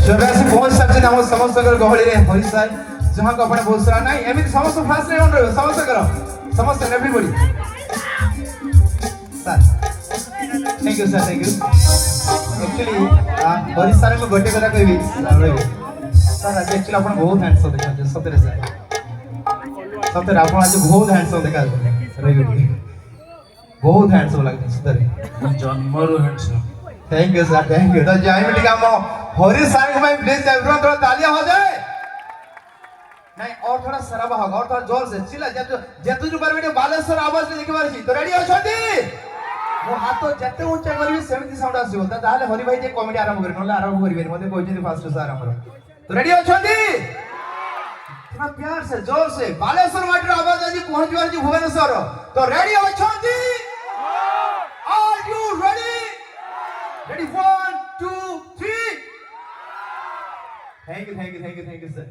जब ऐसे पहुंच सकते हैं हम समस्त कर गहली रे हरि सर जहां को अपने बहुत सारा नहीं एमित समस्त फास्ट रे ऑन रहे समस्त करो समस्त everybody sir thank you sir thank you actually Hari sir को बर्थडे कथा कहबी सर आज एक्चुअली अपन बहुत हैंडसम देखा सतरे सर सतरे अपन आज बहुत हैंडसम देखा रही बहुत हैंडसम लगते सतरे जन्मरू handsome thank you sir thank you तो जाई मिल का हरि सर को मैं प्लीज एवरीवन थोड़ा तालियां हो जाए नहीं और थोड़ा सराबा होगा और थोड़ा जोर से चिल्ला जेतु जो पर बालेश्वर आवाज में देखिबार छी तो रेडी अछंती मो हाथ तो जते ऊंचा करबी सेमती साउंड आसीबो त ताले हरि भाई जे कॉमेडी आरंभ करी नले आरंभ करिबे मते कहजनी फास्ट सर हमर तो रेडी अछंती थोड़ा प्यार से जोर से बालेश्वर माटर आवाज आज पहुंचवार जी भुवनेश्वर तो रेडी अछंती are you ready ready 1 2 3 thank you sir